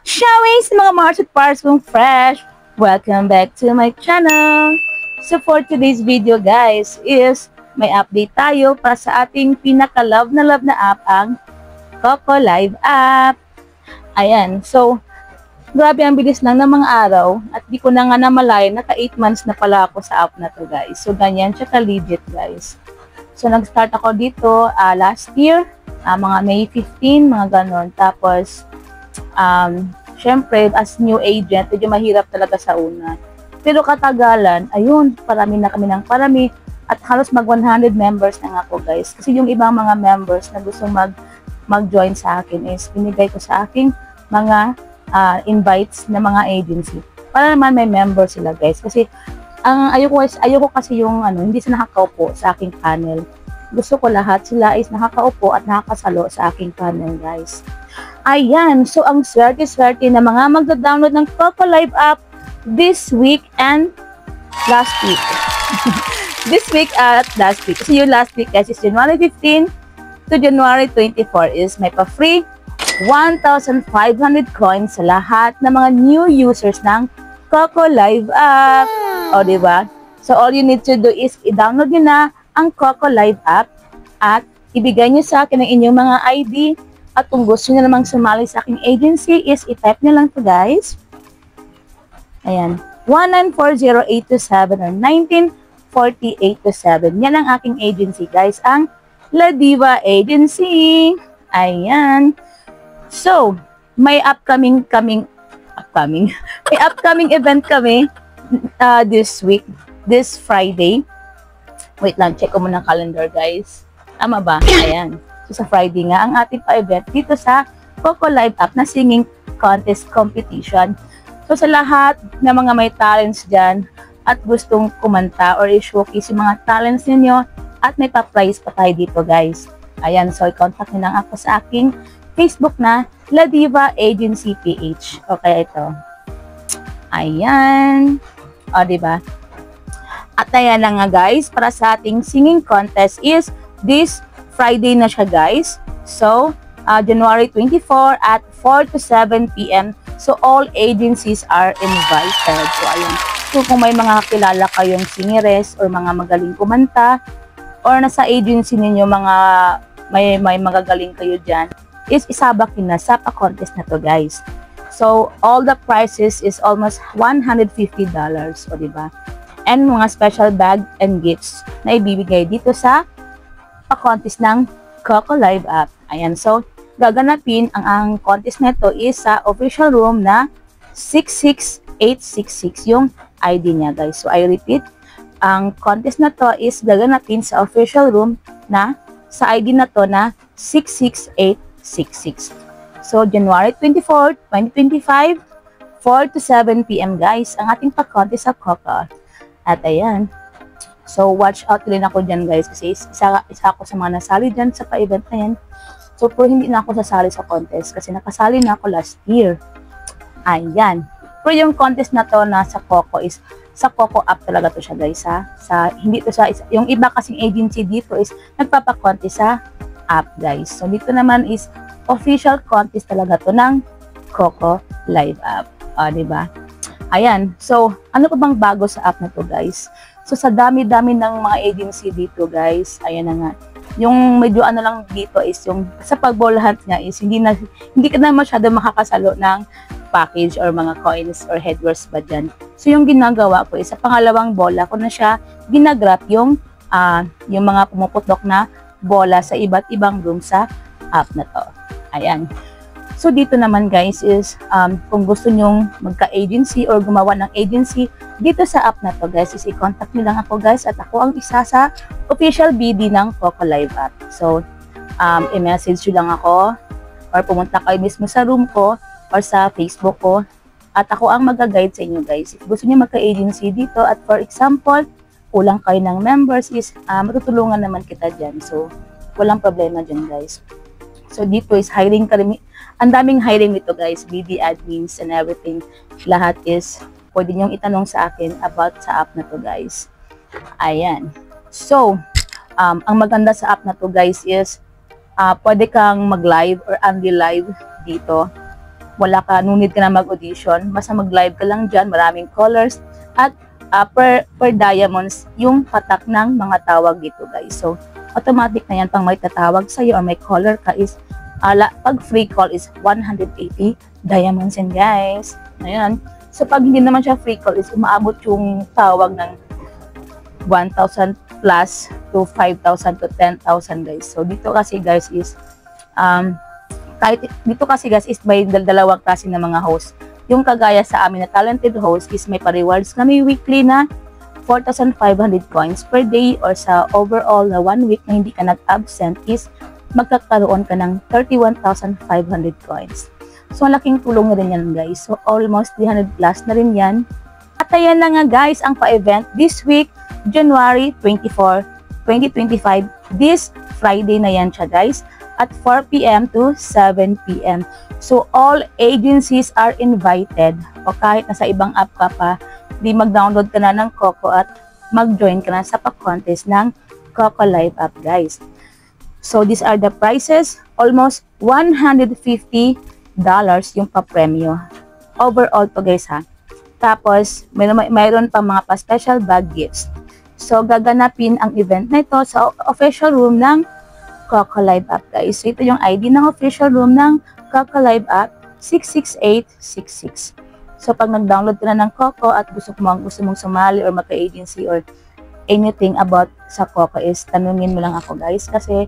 Showing sa mga Mars at Pars kong fresh! Welcome back to my channel! So for today's video guys is may update tayo para sa ating pinaka-love na app ang Coco Live app. Ayan, so grabe ang bilis lang ng mga araw at di ko na nga namalayan, naka 8 months na pala ako sa app na to guys. So ganyan siya ka-legit guys. So nag-start ako dito last year, mga May 15, mga ganon. Tapos syempre, as new agent, medyo mahirap talaga sa una. Pero katagalan, ayun, parami na kami ng parami. At halos mag 100 members na nga ako, guys. Kasi yung ibang mga members na gusto mag-join sa akin is binigay ko sa aking mga invites na mga agency. Para naman may member sila, guys. Kasi ayoko kasi yung hindi sila nakakaupo sa aking panel. Gusto ko lahat sila is nakakaupo at nakakasalo sa aking panel, guys. Ayan, so ang swerte-swerte na mga magda-download ng Coco Live app this week and last week. This week at last week. Kasi yung last week guys is January 15 to January 24 is may pa-free 1,500 coins sa lahat ng mga new users ng Coco Live app. O, diba? So, all you need to do is i-download nyo na ang Coco Live app at ibigay nyo sa akin ang inyong mga ID. At kung gusto nyo namang sumali sa aking agency is i-type nyo lang to guys. Ayan. 1940827 or 1940827. Yan ang aking agency guys. Ang La Diva Agency. Ayan. So, may upcoming event kami this week. This Friday. Wait lang. Check ko muna ang calendar guys. Tama ba? Ayan. So, sa Friday nga, ang ating pa-event dito sa Coco Live app na singing contest competition. So, sa lahat ng mga may talents dyan at gustong kumanta or i-showcase yung mga talents ninyo at may pa-prize pa tayo dito, guys. Ayan, so, i-contact nyo lang ako sa aking Facebook na La Diva Agency PH. O, kaya ito. Ayan. O, diba? At ayan na nga, guys, para sa ating singing contest is this Friday na siya guys. So, January 24 at 4 to 7 p.m. So, all agencies are invited. So, ayun. So, kung may mga kilala kayong singeres or mga magaling kumanta or nasa agency ninyo may magagaling kayo dyan, is isabakin na sa pa-contest na to guys. So, all the prices is almost $150. O, diba? And mga special bag and gifts na ibibigay dito sa pa-contest ng Coco Live app. Ayan, so gaganapin ang contest nito is sa official room na 66866 yung ID niya guys. So I repeat, ang contest na to is gaganapin sa official room na sa ID na to na 66866. So January 24, 2025, 4 to 7 p.m. guys, ang ating pa-contest sa Coco. At ayan, so, watch out rin ako dyan, guys. Kasi isa ako sa mga nasali dyan sa pa-event na yan. So, pero hindi na ako sasali sa contest. Kasi nakasali na ako last year. Ayan. Pero yung contest na to na sa Coco is, sa Coco app talaga to siya, guys. Hindi to sa, yung iba kasing agency dito is, nagpapakontest sa app, guys. So, dito naman is, official contest talaga to ng Coco Live app. Diba? Ayan. So, ano pa bang bago sa app na to, guys? So, sa dami-dami ng mga agency dito, guys, ayan na nga. Yung medyo ano lang dito is yung sa pag-ball hunt nga is hindi ka na masyado makakasalo ng package or mga coins or headwears ba dyan. So, yung ginagawa ko is sa pangalawang bola ko na siya ginagrap yung mga pumuputok na bola sa iba't ibang room sa app na to. Ayan. So, dito naman guys is, kung gusto nyong magka-agency or gumawa ng agency, dito sa app na to guys, is i-contact nyo lang ako guys at ako ang isa sa official BD ng Coco Live app. So, i-message nyo lang ako or pumunta kayo mismo sa room ko or sa Facebook ko at ako ang mag-guide sa inyo guys. If gusto nyo magka-agency dito at for example, kulang kayo ng members is, matutulungan naman kita dyan. So, walang problema dyan guys. So, dito is hiring ang daming hiring dito guys, BD admins and everything. Lahat is pwede nyong itanong sa akin about sa app na to guys. Ayan. So, ang maganda sa app na to guys is pwede kang mag-live or unli-live dito. wala ka, no need ka na mag-audition, basta mag-live ka lang dyan, maraming callers, at per diamonds, yung patak ng mga tawag dito guys. So, automatic na yan pang may tatawag sa'yo or may caller ka is, pag free call is 180 diamonds yan guys. Ayan. So, pag hindi naman siya free call is umaabot yung tawag ng 1,000 plus to 5,000 to 10,000 guys. So, dito kasi guys is, may dalawang klase ng mga host. Yung kagaya sa amin na talented host is may pa-rewards kami weekly na 4,500 coins per day, or sa overall na 1 week na hindi ka nag-absent is magkakaroon ka ng 31,500 coins. So, malaking tulong na rin yan guys. So, almost 300 plus na rin yan. At ayan na nga guys ang pa-event this week, January 24, 2025. This Friday na yan siya guys, at 4 p.m. to 7 p.m. So, all agencies are invited. O kahit nasa ibang app ka pa, di mag-download ka na ng Coco at mag-join ka na sa pa-contest ng Coco Live app guys. So, these are the prices. Almost $150 yung pa-premyo. Overall to guys ha. Tapos, mayroon pa mga pa-special bag gifts. So, gaganapin ang event na ito sa official room ng Coco Live app guys. So, ito yung ID ng official room ng Coco Live app, 66866. So, pag nag-download ka na ng Coco at gusto mong sumali or magka-agency or anything about sa Coco is tanungin mo lang ako guys. Kasi,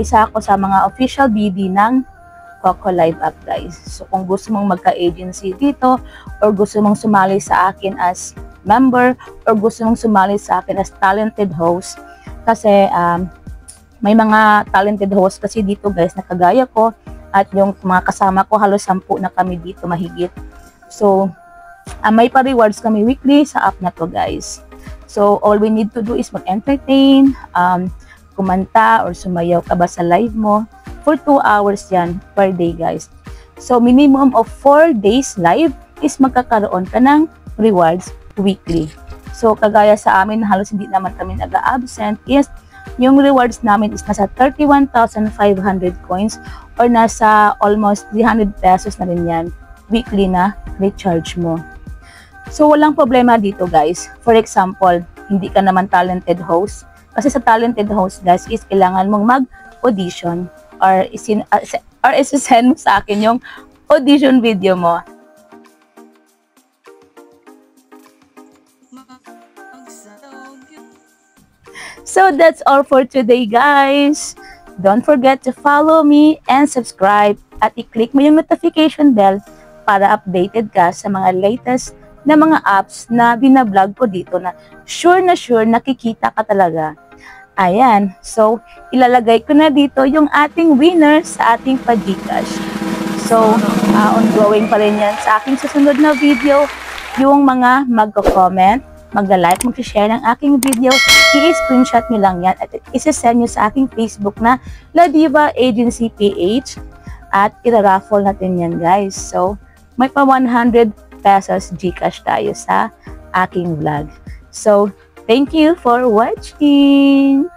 isa ako sa mga official BD ng Coco Live app guys. So, kung gusto mong magka-agency dito or gusto mong sumali sa akin as member or gusto mong sumali sa akin as talented host, kasi may mga talented host kasi dito guys na kagaya ko at yung mga kasama ko halos 10 na kami dito mahigit. So, may pa-rewards kami weekly sa app na to guys. So, all we need to do is mag-entertain, kumanta or sumayaw ka ba sa live mo for 2 hours yan per day guys. So, minimum of 4 days live is magkakaroon ka ng rewards weekly. So, kagaya sa amin, halos hindi naman kami nag-absent is yung rewards namin is nasa 31,500 coins or nasa almost 300 pesos na rin yan weekly na recharge mo. So, walang problema dito guys. For example, hindi ka naman talented host. Kasi sa talented host guys is kailangan mong mag-audition or isi-send mo sa akin yung audition video mo. So that's all for today guys. Don't forget to follow me and subscribe at i-click mo yung notification bell para updated ka sa mga latest na mga apps na binablog ko dito na sure nakikita ka talaga. Ayan, so ilalagay ko na dito yung ating winner sa ating pa-Gcash. So, ongoing pa rin yan sa aking susunod na video. Yung mga magko-comment, magla-like, mag-share ng aking video, i-screenshot nyo lang yan at isa-send nyo sa aking Facebook na La Diva Agency PH at ira-raffle natin yan guys. So, may pa 100 pesos Gcash tayo sa aking vlog. So, thank you for watching!